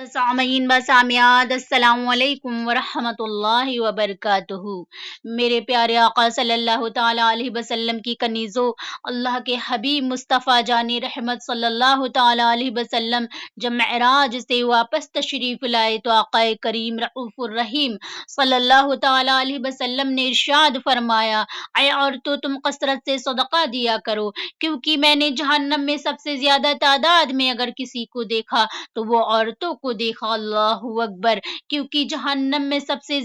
سامعین و سامعات السلام علیکم ورحمۃ اللہ وبرکاتہ۔ میرے پیارے آقا صلی اللہ تعالی علیہ وسلم کی کنیزوں، اللہ کے حبیب مصطفیٰ جان رحمت صلی اللہ تعالی علیہ وسلم جب معراج سے واپس تشریف لائے تو آقا کریم رؤوف الرحیم صلی اللہ تعالی علیہ وسلم نے ارشاد فرمایا، اے عورتوں تم کثرت سے صدقہ دیا کرو، کیونکہ میں نے جہنم میں سب سے زیادہ تعداد میں اگر کسی کو دیکھا تو وہ عورتوں کو دیکھا۔ اللہ اکبر، کیونکہ جہنم میں سب سے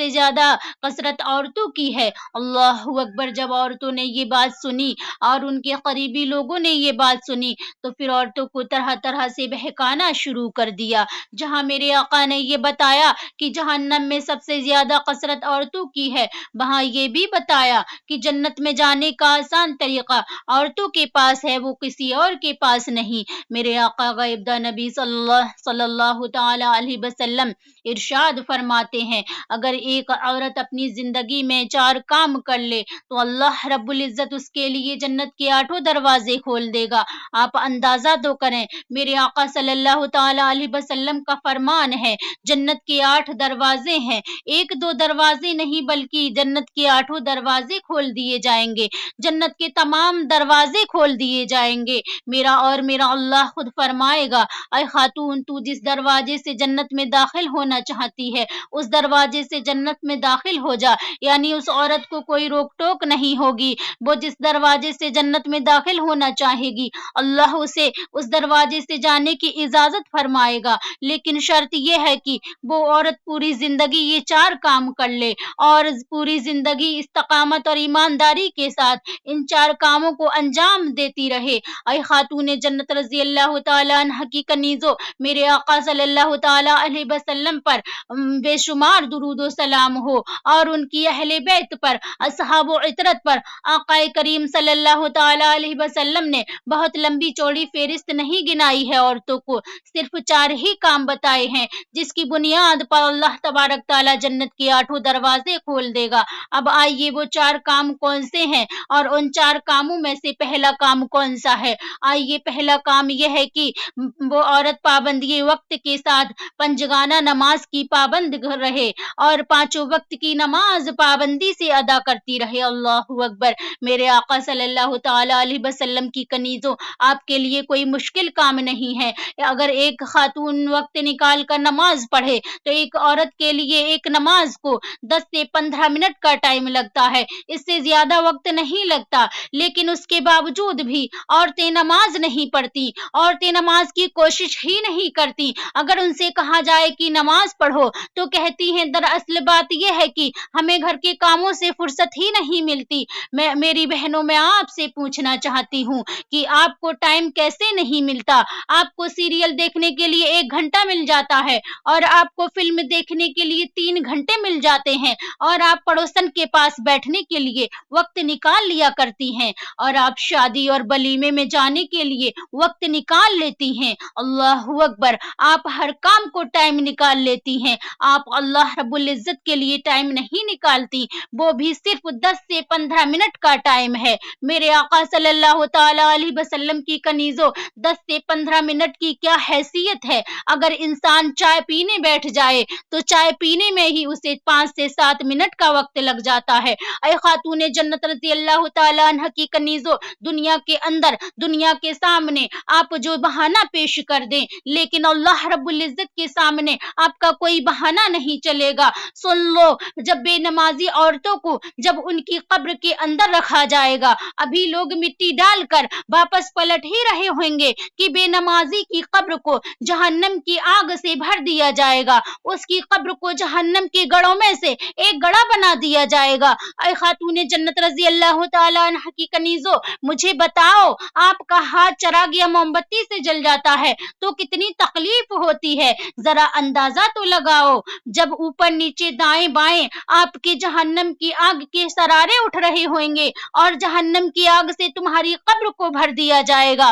زیادہ کثرت عورتوں کی ہے۔ اللہ اکبر، جب عورتوں نے یہ بات سنی اور ان کے قریبی لوگوں نے یہ بات سنی تو پھر عورتوں کو طرح طرح سے بہکانا شروع کر دیا۔ جہاں میرے آقا نے یہ بتایا کہ جہنم میں سب سے زیادہ کثرت عورتوں کی ہے، وہاں یہ بھی بتایا کہ جنت میں جانے کا آسان طریقہ عورتوں کے پاس ہے، وہ کسی اور کے پاس نہیں۔ میرے آقا غیب دہ نبی صلی اللہ تعالی علیہ وسلم ارشاد فرماتے ہیں، اگر ایک عورت اپنی زندگی میں 4 کام کر لے تو اللہ رب العزت اس کے لیے جنت کے 8 دروازے کھول دے گا۔ آپ اندازہ تو کریں، میرے آقا صلی اللہ تعالی علیہ وسلم کا فرمان ہے، جنت کے 8 دروازے ہیں، 1-2 دروازے نہیں بلکہ جنت کے 8 دروازے کھول دیے جائیں گے، جنت کے تمام دروازے کھول دیے جائیں گے۔ میرا اللہ خود فرمائے گا، اے خاتون تو جس دروازے سے جنت میں داخل ہونا چاہتی ہے اس دروازے سے جنت میں داخل ہو جا، یعنی اس عورت کو کوئی روک ٹوک نہیں ہوگی، وہ جس دروازے سے جنت میں داخل ہونا چاہے گی اللہ اسے اس دروازے سے جانے کی اجازت فرمائے گا، لیکن شرط یہ ہے کہ وہ عورت پوری زندگی یہ 4 کام کر لے اور پوری زندگی استقامت اور ایمانداری کے ساتھ ان 4 کاموں کو انجام دیتی رہے۔ اے خاتون جنت رضی اللہ تعالی عنہ کی کنیزوں، میرے آقا صلی اللہ تعالی علیہ وسلم پر بے شمار درود و سلام ہو اور ان کی اہل بیت پر، اصحاب و عطرت پر۔ آقا کریم صلی اللہ تعالی علیہ وسلم نے بہت لمبی چوڑی فہرست نہیں گنائی ہے، عورتوں کو صرف 4 ہی کام بتائے ہیں جس کی بنیاد پر اللہ تبارک تعالی جنت کے 8 دروازے کھول دے گا۔ اب آئیے وہ 4 کام کون سے ہیں اور ان 4 کاموں میں سے پہلا کام کون سا ہے؟ آئیے پہلا کام یہ ہے کہ وہ عورت پابندی وقت کے ساتھ 5 گانہ نماز کی پابند رہے اور 5 وقت کی نماز پابندی سے ادا کرتی رہے۔ اللہ اکبر، میرے آقا صلی اللہ تعالی علیہ وسلم کی کنیزوں، آپ کے لیے کوئی مشکل کام نہیں ہے۔ اگر ایک خاتون وقت نکال کر نماز پڑھے تو ایک عورت کے لیے ایک نماز کو 10 سے 15 منٹ کا ٹائم لگتا ہے، اس سے زیادہ وقت نہیں لگتا، لیکن اس کے باوجود بھی عورتیں نماز نہیں پڑھتی، عورتیں نماز کی کوشش ہی نہیں کرتی۔ اگر ان سے کہا جائے کہ نماز پڑھو تو کہتی ہیں دراصل بات یہ ہے کہ ہمیں گھر کے کاموں سے فرصت ہی نہیں ملتی۔ میری بہنوں، میں آپ سے پوچھنا چاہتی ہوں کہ آپ کو ٹائم کیسے نہیں ملتا؟ آپ کو سیریل دیکھنے کے لیے 1 گھنٹہ مل جاتا ہے اور آپ کو فلم دیکھنے کے لیے 3 گھنٹے مل جاتے ہیں اور آپ پڑوسن کے پاس بیٹھنے کے لیے وقت نکال لیا کرتی ہیں اور آپ شادی اور ولیمے میں جانے کے لیے وقت نکال لیتی ہیں۔ اللہ اکبر، آپ ہر کام کو ٹائم نکال لیتی ہیں، آپ اللہ رب العزت کے لیے ٹائم نہیں نکالتی، وہ بھی صرف 10 سے 15 منٹ کا ٹائم ہے۔ میرے آقا صلی اللہ تعالی علیہ وسلم کی کنیزوں، 10 سے 15 منٹ کی کیا حیثیت ہے؟ اگر انسان چائے پینے بیٹھ جائے تو چائے پینے میں ہی اسے 5 سے 7 منٹ کا وقت لگ جاتا ہے۔ اے خاتون جنت رضی اللہ تعالی عنہ کی کنیزوں، دنیا کے اندر، دنیا کے سامنے آپ جو بہانہ پیش کر دیں لیکن اللہ رب العزت کے سامنے آپ کا کوئی بہانہ نہیں چلے گا۔ سن لو، جب بے نمازی عورتوں کو جب ان کی قبر کے اندر رکھا جائے گا، ابھی لوگ مٹی ڈال کر واپس پلٹ ہی رہے ہوں گے کہ بے نمازی کی قبر کو جہنم کی آگ سے بھر دیا جائے گا، اس کی قبر کو جہنم کے گڑھوں میں سے ایک گڑھا بنا دیا جائے گا۔ اے خاتون جنت رضی اللہ تعالی عنہ کی کنیزوں، مجھے بتاؤ، آپ کا ہاتھ چراغ یا موم بتی سے جل جاتا ہے تو کتنی تکلیف ہوتی ہے، ذرا اندازہ تو لگاؤ۔ جب اوپر نیچے دائیں بائیں آپ کے جہنم کی آگ کے شرارے اٹھ رہے ہویں گے اور جہنم کی آگ سے تمہاری قبر کو بھر دیا جائے گا،